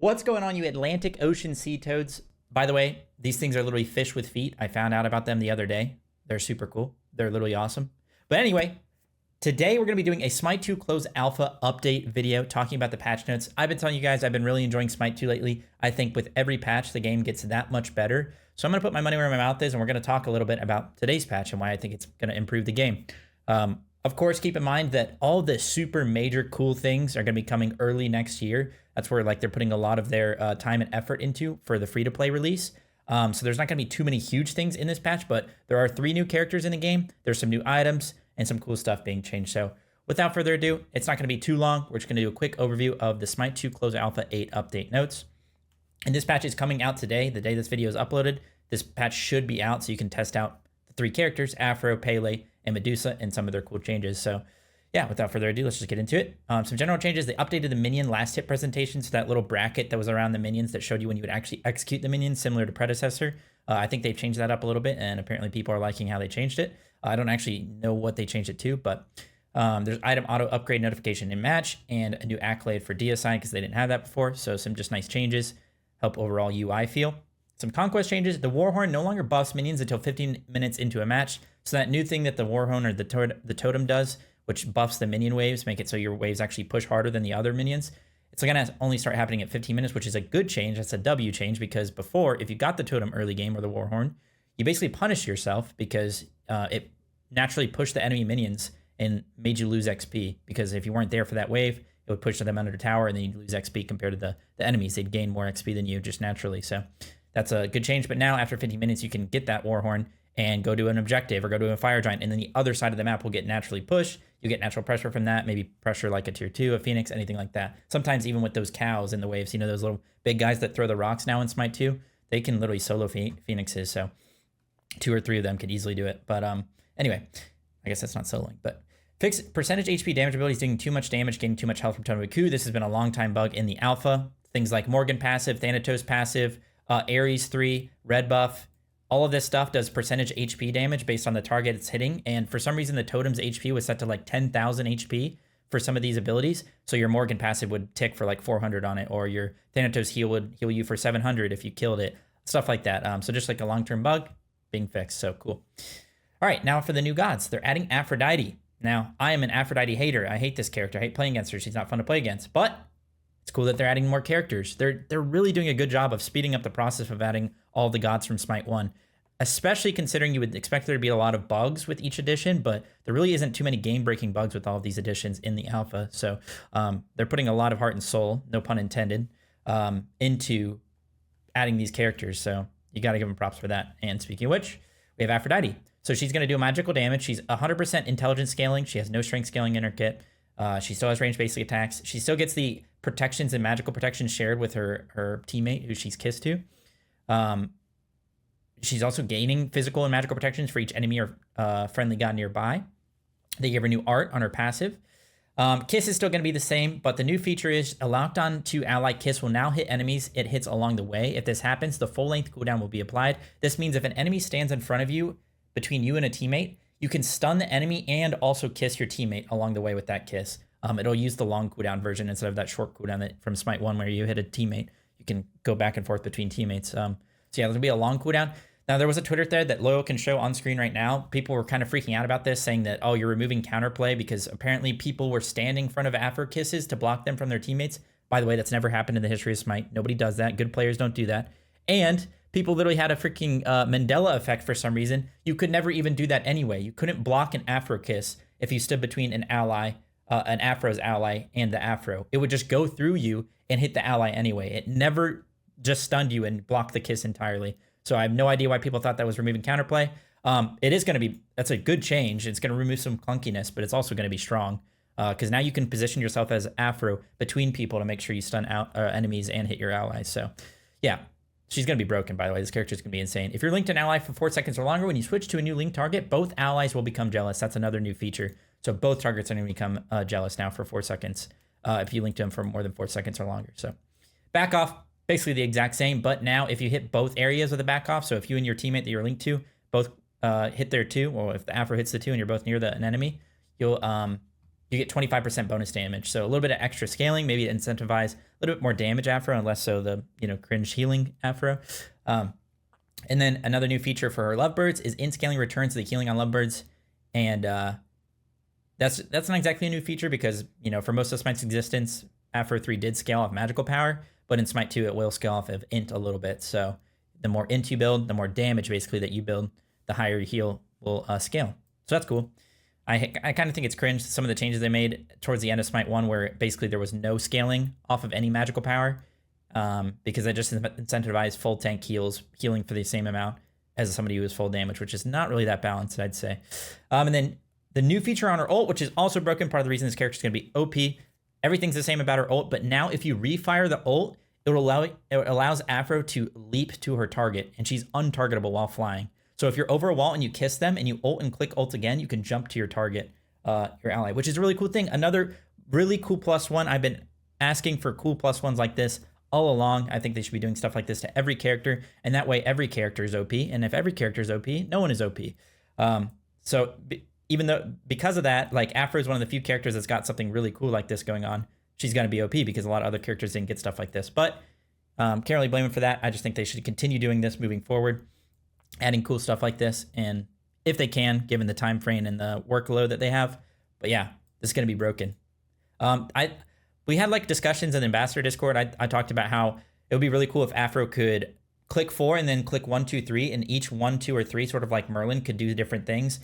What's going on, you Atlantic Ocean sea toads? By the way, these things are literally fish with feet. I found out about them the other day. They're super cool. They're literally awesome. But anyway, today we're going to be doing a Smite 2 closed alpha update video talking about the patch notes. I've been telling you guys I've been really enjoying Smite 2 lately. I think with every patch, the game gets that much better. So I'm going to put my money where my mouth is, and we're going to talk a little bit about today's patch and why I think it's going to improve the game. Of course, keep in mind that all the super major cool things are going to be coming early next year. That's where they're putting a lot of their time and effort into for the free-to-play release. So there's not going to be too many huge things in this patch, but there are 3 new characters in the game. There's some new items and some cool stuff being changed. So without further ado, it's not going to be too long. We're just going to do a quick overview of the Smite 2 Close Alpha 8 update notes. And this patch is coming out today, the day this video is uploaded. This patch should be out so you can test out the 3 characters, Aphro, Pele, and Medusa, and some of their cool changes. So yeah, without further ado, let's just get into it. Some general changes. They updated the minion last hit presentation, so that little bracket that was around the minions that showed you when you would actually execute the minions, similar to predecessor. I think they've changed that up a little bit, and apparently people are liking how they changed it. I don't actually know what they changed it to, but there's item auto upgrade notification in match and a new accolade for deicide because they didn't have that before. So some just nice changes, help overall UI feel. Some conquest changes. The Warhorn no longer buffs minions until 15 minutes into a match. So that new thing that the Warhorn or the totem does, which buffs the minion waves, make it so your waves actually push harder than the other minions. It's going to only start happening at 15 minutes, which is a good change. That's a W change because before, if you got the totem early game or the Warhorn, you basically punish yourself because it naturally pushed the enemy minions and made you lose XP. Because if you weren't there for that wave, it would push them under the tower and then you'd lose XP compared to the enemies. They'd gain more XP than you just naturally. So that's a good change. But now after 15 minutes, you can get that Warhorn and go to an objective or go to a fire giant, and then the other side of the map will get naturally pushed. You get natural pressure from that, maybe pressure like a tier 2, a Phoenix, anything like that. Sometimes even with those cows in the waves, you know, those little big guys that throw the rocks now in Smite 2, they can literally solo Phoenixes, so 2 or 3 of them could easily do it. But anyway, I guess that's not soloing, but fix percentage HP damage abilities doing too much damage, getting too much health from Totem of Coup. This has been a long time bug in the alpha. Things like Morgan passive, Thanatos passive, Ares 3, red buff, all of this stuff does percentage HP damage based on the target it's hitting. And for some reason, the totem's HP was set to like 10,000 HP for some of these abilities. So your Morgan passive would tick for like 400 on it, or your Thanatos heal would heal you for 700 if you killed it, stuff like that. So just like a long-term bug being fixed. So cool. All right, now for the new gods. They're adding Aphrodite. Now, I am an Aphrodite hater. I hate this character. I hate playing against her. She's not fun to play against. But it's cool that they're adding more characters. They're really doing a good job of speeding up the process of adding all the gods from Smite 1, especially considering you would expect there to be a lot of bugs with each edition, but there really isn't too many game-breaking bugs with all of these additions in the alpha. So they're putting a lot of heart and soul, no pun intended, into adding these characters. So you got to give them props for that. And speaking of which, we have Aphrodite. So she's going to do magical damage. She's 100% intelligence scaling. She has no strength scaling in her kit. She still has range basic attacks. She still gets the protections and magical protections shared with her teammate who she's kissed to. She's also gaining physical and magical protections for each enemy or friendly god nearby. They give her new art on her passive. Kiss is still going to be the same, but the new feature is a locked on to ally kiss will now hit enemies it hits along the way. If this happens, the full length cooldown will be applied. This means if an enemy stands in front of you, between you and a teammate, you can stun the enemy and also kiss your teammate along the way with that kiss. It'll use the long cooldown version instead of that short cooldown that from Smite 1 where you hit a teammate. You can go back and forth between teammates. So yeah, there'll be a long cooldown. Now, there was a Twitter thread that Loyal can show on screen right now. People were kind of freaking out about this, saying that, oh, you're removing counterplay because apparently people were standing in front of Aphro kisses to block them from their teammates. By the way, that's never happened in the history of Smite. Nobody does that. Good players don't do that. And people literally had a freaking Mandela effect for some reason. You could never even do that anyway. You couldn't block an Aphro kiss if you stood between an ally, an Aphro's ally, and the Aphro. It would just go through you and hit the ally anyway. It never just stunned you and blocked the kiss entirely. So I have no idea why people thought that was removing counterplay. It is going to be, that's a good change. It's going to remove some clunkiness, but it's also going to be strong because now you can position yourself as Aphro between people to make sure you stun out enemies and hit your allies. So yeah, she's going to be broken, by the way. This character is going to be insane. If you're linked to an ally for 4 seconds or longer, when you switch to a new link target, both allies will become jealous. That's another new feature. So both targets are going to become jealous now for 4 seconds if you link to them for more than 4 seconds or longer. So back off. Basically the exact same, but now if you hit both areas of the back off, so if you and your teammate that you're linked to both hit their 2, or if the Aphro hits the 2 and you're both near an enemy, you'll you get 25% bonus damage. So a little bit of extra scaling, maybe to incentivize a little bit more damage Aphro, and less so the, cringe healing Aphro. And then another new feature for her lovebirds is in scaling returns the healing on lovebirds. And that's not exactly a new feature because, for most of Smite's existence, Aphro 3 did scale off magical power, but in Smite 2, it will scale off of int a little bit. So the more int you build, the more damage basically that you build, the higher your heal will scale. So that's cool. I kind of think it's cringe, some of the changes they made towards the end of Smite 1, where basically there was no scaling off of any magical power, because they just incentivized full tank healing for the same amount as somebody who is full damage, which is not really that balanced, I'd say. And then the new feature on her ult, which is also broken, part of the reason this character is going to be OP. Everything's the same about her ult, but now if you refire the ult, it allows Aphro to leap to her target, and she's untargetable while flying. So if you're over a wall and you kiss them and you ult and click ult again, you can jump to your target, your ally, which is a really cool thing. Another really cool +1. I've been asking for cool +1s like this all along. I think they should be doing stuff like this to every character, and that way every character is OP. And if every character is OP, no one is OP. Because of that, like Aphro is one of the few characters that's got something really cool like this going on. She's going to be OP because a lot of other characters didn't get stuff like this. But can't really blame them for that. I just think they should continue doing this moving forward, adding cool stuff like this, and if they can, given the time frame and the workload that they have. But yeah, this is going to be broken. We had like discussions in the Ambassador Discord. I talked about how it would be really cool if Aphro could click 4 and then click 1, 2, 3, and each 1, 2, or 3, sort of like Merlin, could do different things.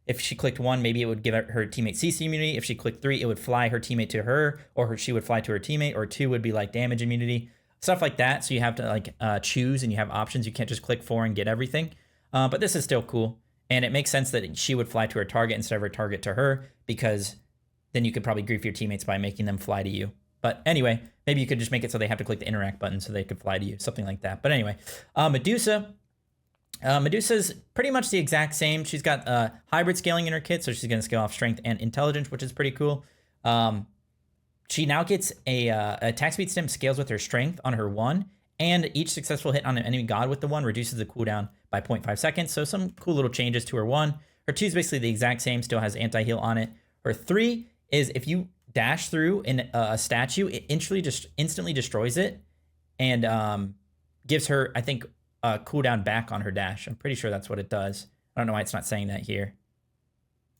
If she clicked 1, maybe it would give her teammate CC immunity. If she clicked 3, it would fly her teammate to her, or she would fly to her teammate, or 2 would be like damage immunity, stuff like that. So you have to like choose, and you have options. You can't just click 4 and get everything. But this is still cool, and it makes sense that she would fly to her target instead of her target to her, because then you could probably grief your teammates by making them fly to you. But anyway, maybe you could just make it so they have to click the interact button so they could fly to you, something like that. But anyway, Medusa. Medusa's pretty much the exact same. She's got hybrid scaling in her kit, so she's going to scale off strength and intelligence, which is pretty cool. She now gets a attack speed stem scales with her strength on her 1, and each successful hit on an enemy god with the 1 reduces the cooldown by 0.5 seconds. So some cool little changes to her 1. Her 2 is basically the exact same, still has anti-heal on it. Her 3 is if you dash through in a statue, it instantly destroys it, and gives her, I think, cooldown back on her dash. I'm pretty sure that's what it does. I don't know why it's not saying that here.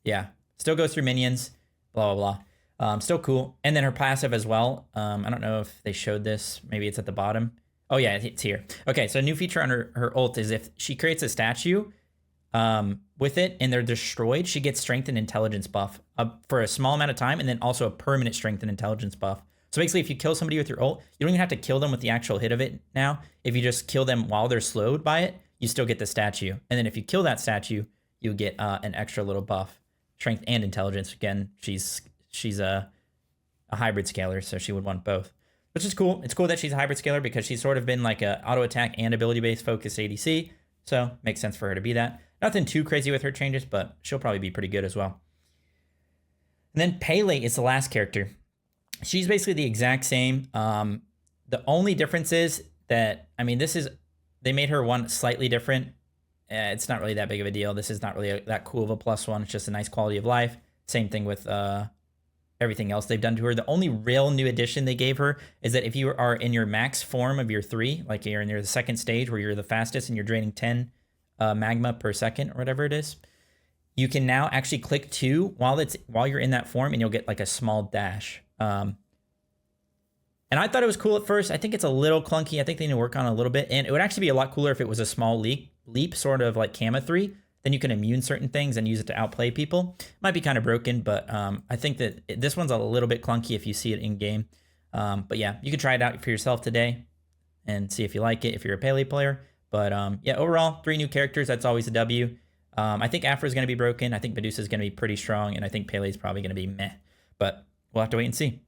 Yeah, still goes through minions, blah, blah, blah. Still cool. And then her passive as well. I don't know if they showed this. Maybe it's at the bottom. Oh yeah, it's here. Okay, so a new feature on her ult is if she creates a statue with it and they're destroyed, she gets strength and intelligence buff for a small amount of time, and then also a permanent strength and intelligence buff. So basically, if you kill somebody with your ult, you don't even have to kill them with the actual hit of it now. If you just kill them while they're slowed by it, you still get the statue. And then if you kill that statue, you get an extra little buff, strength and intelligence. Again, she's a hybrid scaler, so she would want both, which is cool. It's cool that she's a hybrid scaler because she's sort of been like a auto attack and ability-based focused ADC. So makes sense for her to be that. Nothing too crazy with her changes, but she'll probably be pretty good as well. And then Pele is the last character. She's basically the exact same. The only difference is that, they made her 1 slightly different. It's not really that big of a deal. This is not really that cool of a +1. It's just a nice quality of life. Same thing with everything else they've done to her. The only real new addition they gave her is that if you are in your max form of your 3, like you're in the second stage where you're the fastest and you're draining 10 magma per second or whatever it is, you can now actually click 2 while you're in that form, and you'll get like a small dash. And I thought it was cool at first. I think it's a little clunky. I think they need to work on it a little bit. And it would actually be a lot cooler if it was a small leap, sort of like Kama 3. Then you can immune certain things and use it to outplay people. Might be kind of broken, but I think that this one's a little bit clunky if you see it in game. But yeah, you can try it out for yourself today and see if you like it if you're a Pele player. But yeah, overall, 3 new characters. That's always a W. I think Aphro is going to be broken. I think Medusa is going to be pretty strong. And I think Pele is probably going to be meh. But we'll have to wait and see.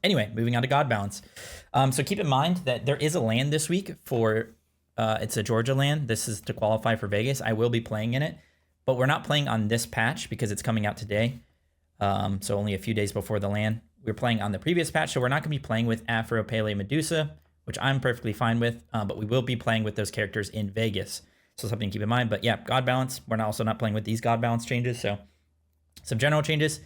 Anyway, moving on to God Balance. So keep in mind that there is a land this week for, it's a Georgia land. This is to qualify for Vegas. I will be playing in it, but we're not playing on this patch because it's coming out today. So only a few days before the land. We're playing on the previous patch, so we're not going to be playing with Aphro, Pele, Medusa, which I'm perfectly fine with, but we will be playing with those characters in Vegas. So something to keep in mind. But yeah, God Balance. We're also not playing with these God Balance changes. So some general changes.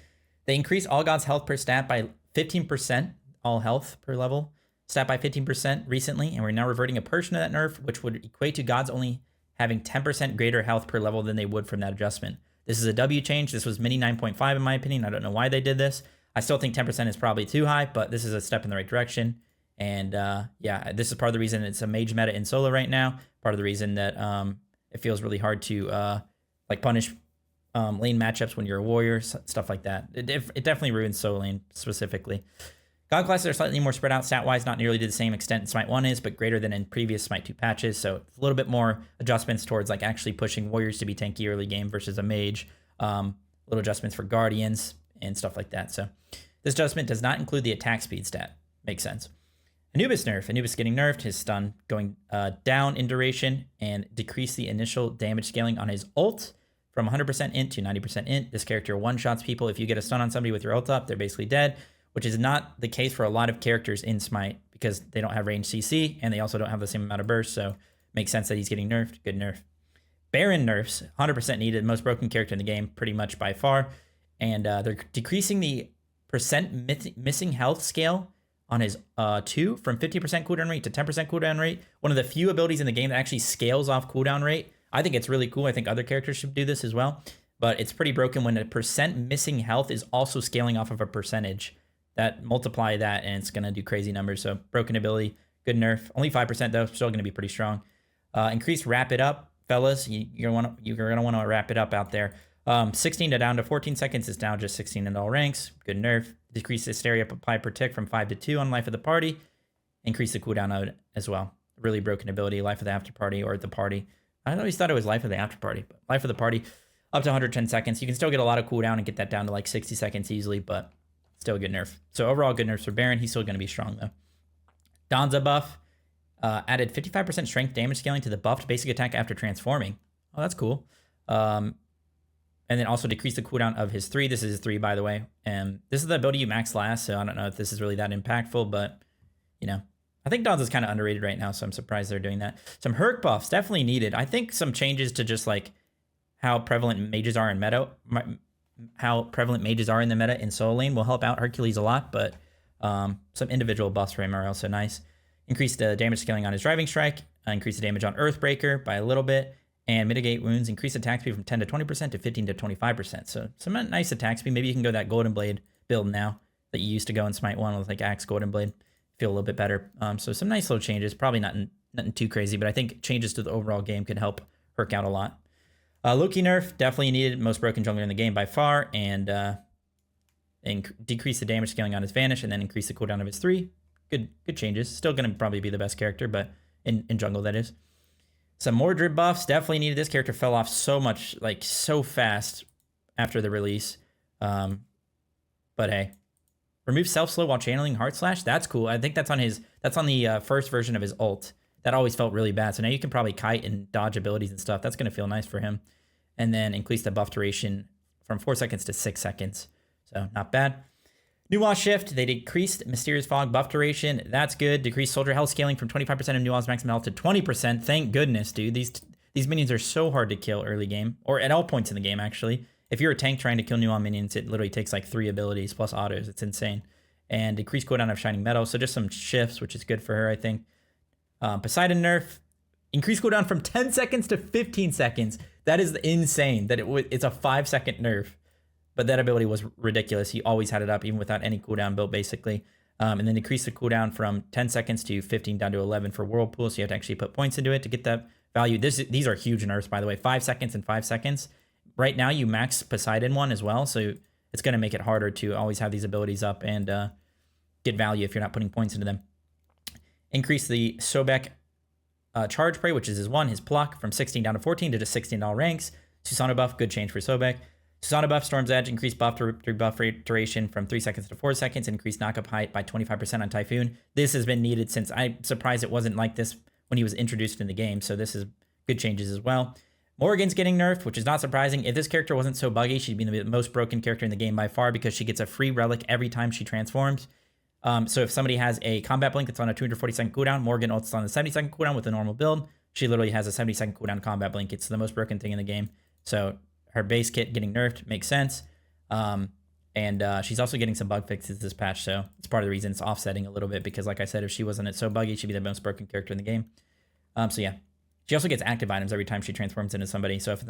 They increase all gods' health per stat by 15%, all health per level, stat by 15% recently, and we're now reverting a portion of that nerf, which would equate to gods only having 10% greater health per level than they would from that adjustment. This is a W change. This was mini 9.5 in my opinion. I don't know why they did this. I still think 10% is probably too high, but this is a step in the right direction. And yeah, this is part of the reason it's a mage meta in solo right now. Part of the reason that it feels really hard to like punish lane matchups when you're a warrior, stuff like that. It definitely ruins solo lane specifically. God classes are slightly more spread out stat-wise, not nearly to the same extent Smite 1 is, but greater than in previous Smite 2 patches. So it's a little bit more adjustments towards like actually pushing warriors to be tanky early game versus a mage. Little adjustments for guardians and stuff like that. So this adjustment does not include the attack speed stat. Makes sense. Anubis nerf. Anubis getting nerfed. His stun going down in duration and decrease the initial damage scaling on his ult from 100% int to 90% int. This character one-shots people. If you get a stun on somebody with your ult up, they're basically dead, which is not the case for a lot of characters in Smite because they don't have range CC and they also don't have the same amount of burst. So makes sense that he's getting nerfed. Good nerf. Baron nerfs. 100% needed. Most broken character in the game pretty much by far. And they're decreasing the percent missing health scale on his 2 from 50% cooldown rate to 10% cooldown rate. One of the few abilities in the game that actually scales off cooldown rate. I think it's really cool. I think other characters should do this as well. But it's pretty broken when a percent missing health is also scaling off of a percentage. That multiply that and it's going to do crazy numbers. So broken ability, good nerf. Only 5% though, still going to be pretty strong. Increased wrap it up, fellas. You're going to want to wrap it up out there. 16 to down to 14 seconds is now just 16 in all ranks. Good nerf. Decrease the hysteria apply per tick from 5 to 2 on life of the party. Increase the cooldown of it as well. Really broken ability, life of the after party or the party. I always thought it was life of the after party, but life of the party up to 110 seconds. You can still get a lot of cooldown and get that down to like 60 seconds easily, but still a good nerf. So overall, good nerfs for Baron. He's still going to be strong though. Donza buff added 55% strength damage scaling to the buffed basic attack after transforming. Oh, that's cool. And then also decrease the cooldown of his 3. This is his 3, by the way. And this is the ability you max last, so I don't know if this is really that impactful, but, you know. I think Donza's kind of underrated right now, so I'm surprised they're doing that. Some Herc buffs, definitely needed. I think some changes to just, like, how prevalent mages are in meta, how prevalent mages are in the meta in solo lane will help out Hercules a lot, but some individual buffs for him are also nice. Increase the damage scaling on his driving strike, increase the damage on Earthbreaker by a little bit, and mitigate wounds, increase attack speed from 10 to 20% to 15 to 25%. So some nice attack speed. Maybe you can go that Golden Blade build now that you used to go in Smite 1 with like Axe Golden Blade. Feel a little bit better. So some nice little changes. Probably nothing too crazy, but I think changes to the overall game could help Herc out a lot. Loki nerf, definitely needed. Most broken jungler in the game by far. And decrease the damage scaling on his Vanish and then increase the cooldown of his 3. Good changes. Still going to probably be the best character, but in jungle that is. Some Mordred buffs, definitely needed. This character fell off so much, like so fast after the release. But hey, remove self-slow while channeling Heart Slash. That's cool. I think that's on the first version of his ult. That always felt really bad. So now you can probably kite and dodge abilities and stuff. That's going to feel nice for him. And then increase the buff duration from 4 seconds to 6 seconds. So not bad. Nuance shift, they decreased Mysterious Fog buff duration. That's good. Decreased soldier health scaling from 25% of Nuance maximum health to 20%. Thank goodness, dude. These minions are so hard to kill early game, or at all points in the game, actually. If you're a tank trying to kill Nuance minions, it literally takes like 3 abilities plus autos. It's insane. And decreased cooldown of Shining Metal. So just some shifts, which is good for her, I think. Poseidon nerf. Increased cooldown from 10 seconds to 15 seconds. That is insane. That it's a 5-second nerf. But that ability was ridiculous. He always had it up, even without any cooldown built, basically. And then decrease the cooldown from 10 seconds to 15 down to 11 for Whirlpool. So you have to actually put points into it to get that value. These are huge nerfs, by the way. 5 seconds and 5 seconds. Right now, you max Poseidon one as well. So it's going to make it harder to always have these abilities up and get value if you're not putting points into them. Increase the Sobek charge spray, which is his 1, his pluck, from 16 down to 14 to just 16 all ranks. Susanoo buff, good change for Sobek. Susanoo buff, Storm's Edge, increased buff duration from 3 seconds to 4 seconds, increased knockup height by 25% on Typhoon. This has been needed since I'm surprised it wasn't like this when he was introduced in the game, so this is good changes as well. Morgan's getting nerfed, which is not surprising. If this character wasn't so buggy, she'd be the most broken character in the game by far because she gets a free relic every time she transforms. So if somebody has a combat blink that's on a 240-second cooldown, Morgan ults on a 70-second cooldown with a normal build. She literally has a 70-second cooldown combat blink. It's the most broken thing in the game. So her base kit getting nerfed makes sense. And And she's also getting some bug fixes this patch, so it's part of the reason it's offsetting a little bit, because like I said, if she wasn't so buggy, she'd be the most broken character in the game. So yeah. She also gets active items every time she transforms into somebody. So if it's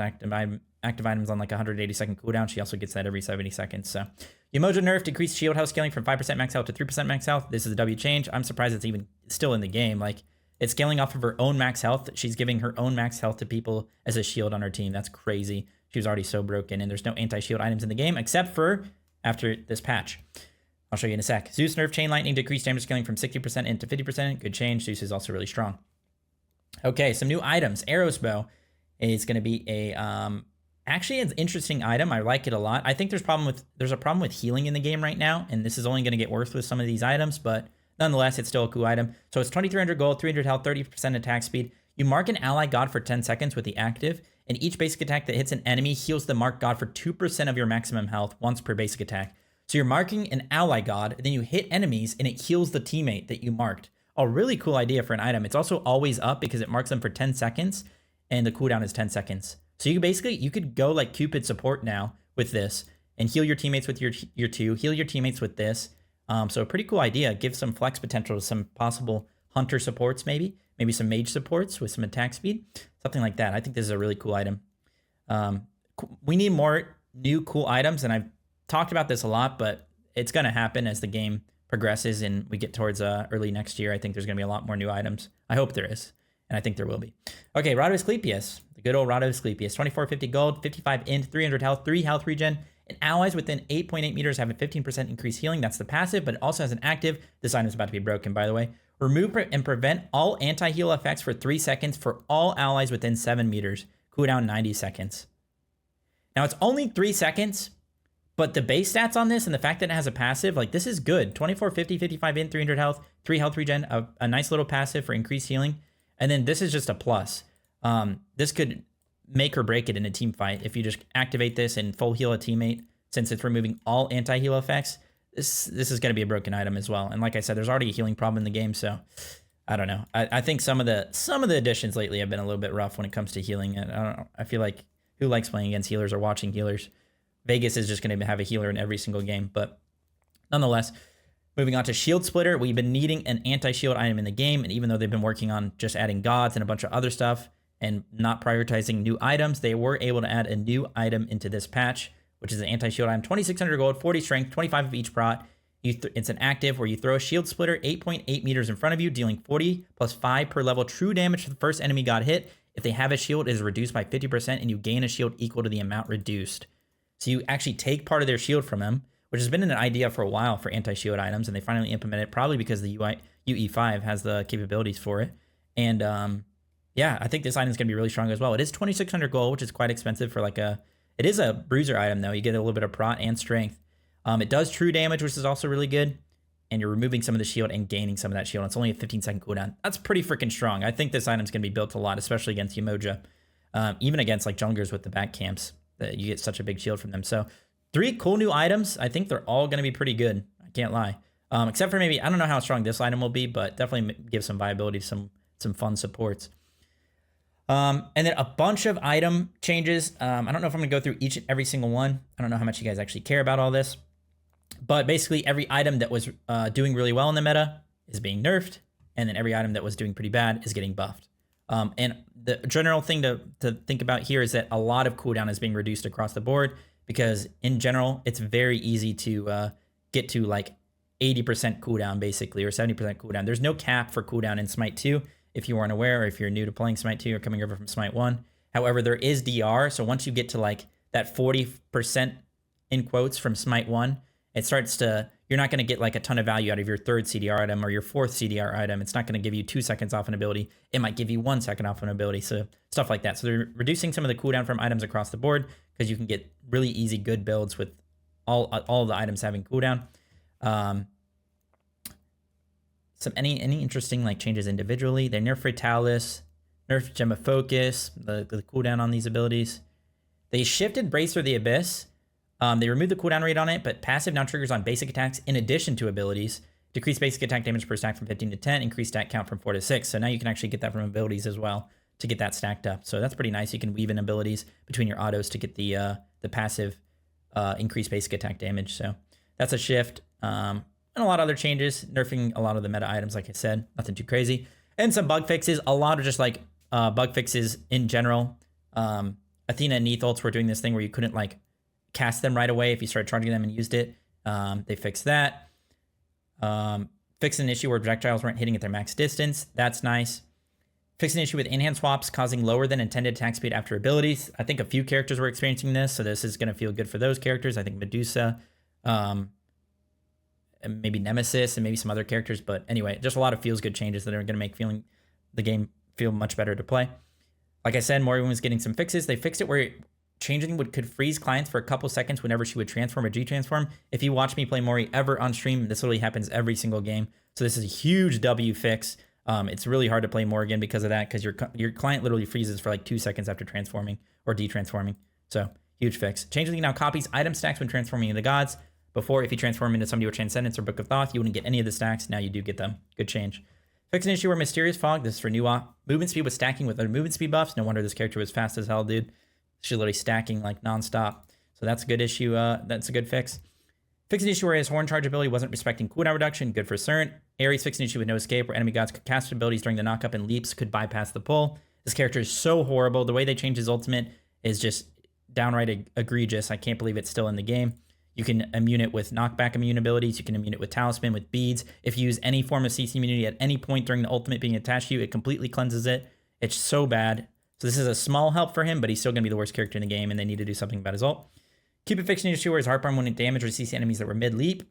active items on like 180-second cooldown, she also gets that every 70 seconds. So Umoja nerf decreased shield health scaling from 5% max health to 3% max health. This is a W change. I'm surprised it's even still in the game. Like, it's scaling off of her own max health. She's giving her own max health to people as a shield on her team. That's crazy. She was already so broken, and there's no anti-shield items in the game except for after this patch. I'll show you in a sec. Zeus nerf chain lightning decreased damage scaling from 60% into 50%. Good change. Zeus is also really strong. Okay, some new items. Arrow's bow is going to be a actually an interesting item. I like it a lot. I think there's a problem with healing in the game right now, and this is only going to get worse with some of these items, but nonetheless, it's still a cool item. So it's 2,300 gold, 300 health, 30% attack speed. You mark an ally god for 10 seconds with the active, and each basic attack that hits an enemy heals the marked god for 2% of your maximum health once per basic attack. So you're marking an ally god, and then you hit enemies, and it heals the teammate that you marked. A really cool idea for an item. It's also always up because it marks them for 10 seconds, and the cooldown is 10 seconds. So you could go like Cupid support now with this, and heal your teammates with your 2, heal your teammates with this. So a pretty cool idea. Give some flex potential to some possible hunter supports, maybe some mage supports with some attack speed, something like that. I think this is a really cool item. We need more new cool items, and I've talked about this a lot, but it's going to happen as the game progresses and we get towards early next year. I think there's going to be a lot more new items. I hope there is, and I think there will be. Okay, Rod of Asclepius, the good old Rod of Asclepius, 2450 gold, 55 int, 300 health, 3 health regen, and allies within 8.8 meters have a 15% increased healing. That's the passive, but it also has an active. This item is about to be broken, by the way. Remove and prevent all anti-heal effects for 3 seconds for all allies within 7 meters. Cooldown 90 seconds. Now, it's only 3 seconds, but the base stats on this and the fact that it has a passive, like, this is good. 2450, 55 in, 300 health, 3 health regen, a nice little passive for increased healing. And then this is just a plus. This could make or break it in a team fight. If you just activate this and full heal a teammate, since it's removing all anti-heal effects, this is going to be a broken item as well. And like I said, there's already a healing problem in the game, so I don't know. I think some of the additions lately have been a little bit rough when it comes to healing. And I don't know. I feel like who likes playing against healers or watching healers? Vegas is just going to have a healer in every single game. But nonetheless, moving on to Shield Splitter, we've been needing an anti-shield item in the game. And even though they've been working on just adding gods and a bunch of other stuff and not prioritizing new items, they were able to add a new item into this patch, which is an anti-shield item. 2,600 gold, 40 strength, 25 of each prot. It's an active where you throw a Shield Splitter 8.8 meters in front of you, dealing 40 plus 5 per level true damage to the first enemy god hit. If they have a shield, it is reduced by 50%, and you gain a shield equal to the amount reduced. So you actually take part of their shield from them, which has been an idea for a while for anti-shield items, and they finally implemented it, probably because the UE5 has the capabilities for it. And yeah, I think this item is going to be really strong as well. It is 2,600 gold, which is quite expensive for like a... It is a bruiser item, though. You get a little bit of prot and strength. It does true damage, which is also really good. And you're removing some of the shield and gaining some of that shield. It's only a 15-second cooldown. That's pretty freaking strong. I think this item's going to be built a lot, especially against Umoja. Even against like junglers with the back camps. That you get such a big shield from them. So 3 cool new items. I think they're all going to be pretty good. I can't lie. Except for maybe, I don't know how strong this item will be, but definitely give some viability, some fun supports. And then a bunch of item changes. I don't know if I'm going to go through each and every single one. I don't know how much you guys actually care about all this. But basically, every item that was doing really well in the meta is being nerfed. And then every item that was doing pretty bad is getting buffed. And the general thing to think about here is that a lot of cooldown is being reduced across the board. Because in general, it's very easy to get to like 80% cooldown, basically, or 70% cooldown. There's no cap for cooldown in Smite 2. If you weren't aware, or if you're new to playing Smite 2 or coming over from Smite 1. However, there is DR, so once you get to like that 40% in quotes from Smite 1, it starts to, you're not going to get like a ton of value out of your 3rd CDR item or your 4th CDR item. It's not going to give you 2 seconds off an ability. It might give you 1 second off an ability, so stuff like that. So they're reducing some of the cooldown from items across the board because you can get really easy good builds with all the items having cooldown. Any interesting like changes individually. They nerfed Fatalis, nerfed Gem of Focus, the cooldown on these abilities. They shifted Bracer the Abyss. They removed the cooldown rate on it, but passive now triggers on basic attacks in addition to abilities. Decrease basic attack damage per stack from 15 to 10, increase stack count from 4 to 6. So now you can actually get that from abilities as well to get that stacked up. So that's pretty nice. You can weave in abilities between your autos to get the passive increased basic attack damage. So that's a shift. And a lot of other changes, nerfing a lot of the meta items, like I said, nothing too crazy. And some bug fixes, a lot of just like bug fixes in general. Athena and Neath ults were doing this thing where you couldn't like cast them right away if you started charging them and used it. They fixed that. Fixed an issue where projectiles weren't hitting at their max distance. That's nice. Fixed an issue with in-hand swaps causing lower than intended attack speed after abilities. I think a few characters were experiencing this, so this is going to feel good for those characters. I think Medusa, and maybe Nemesis, and maybe some other characters. But anyway, just a lot of feels good changes that are going to make the game feel much better to play. Like I said, Mori was getting some fixes. They fixed it where changing could freeze clients for a couple seconds whenever she would transform or G-transform. If you watch me play Mori ever on stream, this literally happens every single game. So this is a huge W fix. It's really hard to play Morgan because of that, because your client literally freezes for like 2 seconds after transforming or de-transforming. So huge fix. Changeling now copies item stacks when transforming into gods. Before, if you transform into somebody with Transcendence or Book of Thoth, you wouldn't get any of the stacks. Now you do get them. Good change. Fix an issue where Mysterious Fog, this is for new op, movement speed was stacking with other movement speed buffs. No wonder this character was fast as hell, dude. She's literally stacking like nonstop. So that's a good issue. That's a good fix. Fix an issue where his Horn Charge ability wasn't respecting cooldown reduction. Good for CERN. Ares fixed an issue with no escape where enemy gods could cast abilities during the knockup and leaps could bypass the pull. This character is so horrible. The way they changed his ultimate is just downright egregious. I can't believe it's still in the game. You can immune it with knockback immune abilities. You can immune it with talisman, with beads. If you use any form of CC immunity at any point during the ultimate being attached to you, it completely cleanses it. It's so bad. So this is a small help for him, but he's still going to be the worst character in the game, and they need to do something about his ult. Cupid fixed an issue where his Heartburn wouldn't damage or CC enemies that were mid-leap.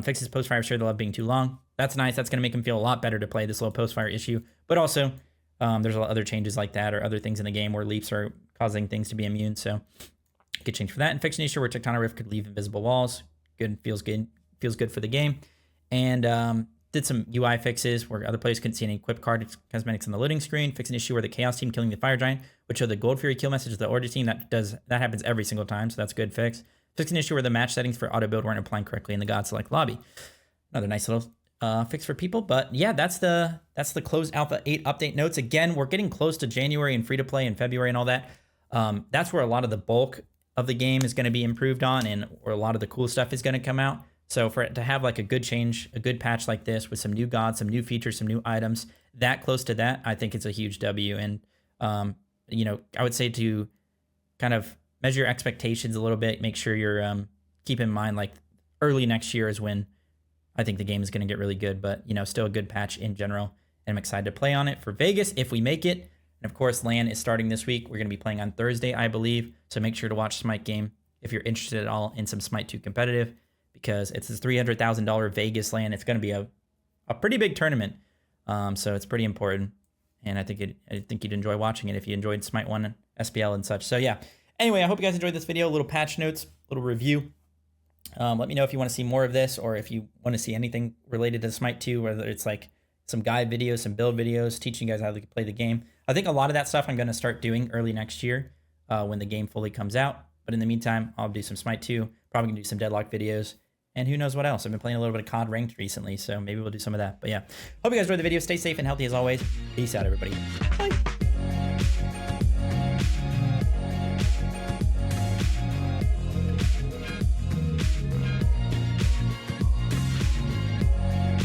Fixes post-fire Share the Love being too long. That's nice. That's going to make him feel a lot better to play this little post-fire issue. But also, there's a lot of other changes like that or other things in the game where leaps are causing things to be immune. So good change for that. And fix an issue where Tectonic Rift could leave invisible walls. Good. Feels good for the game. And did some UI fixes where other players couldn't see any equipped card cosmetics on the loading screen. Fix an issue where the Chaos team killing the Fire Giant would show the Gold Fury kill message to the Order team. That happens every single time, so that's a good fix. Fix an issue where the match settings for auto build weren't applying correctly in the God Select lobby. Another nice little fix for people. But yeah, that's the closed Alpha 8 update notes. Again, we're getting close to January and free to play and February and all that. That's where a lot of the bulk of the game is going to be improved on, and where a lot of the cool stuff is going to come out. So for it to have like a good change, a good patch like this with some new gods, some new features, some new items, that close to that, I think it's a huge W. And, I would say to kind of measure your expectations a little bit, make sure you're keep in mind like early next year is when I think the game is going to get really good, but still a good patch in general. And I'm excited to play on it for Vegas if we make it. And of course, LAN is starting this week. We're going to be playing on Thursday, I believe. So make sure to watch Smite game if you're interested at all in some Smite 2 competitive, because it's this $300,000 Vegas LAN. It's going to be a pretty big tournament. So it's pretty important. And I think you'd enjoy watching it if you enjoyed Smite 1, SPL, and such. So yeah. Anyway, I hope you guys enjoyed this video. A little patch notes, a little review. Let me know if you want to see more of this, or if you want to see anything related to Smite 2, whether it's like some guide videos, some build videos, teaching you guys how to play the game. I think a lot of that stuff I'm going to start doing early next year when the game fully comes out. But in the meantime, I'll do some Smite 2, probably going to do some Deadlock videos, and who knows what else. I've been playing a little bit of COD Ranked recently, so maybe we'll do some of that. But yeah, hope you guys enjoyed the video. Stay safe and healthy as always. Peace out, everybody. Bye.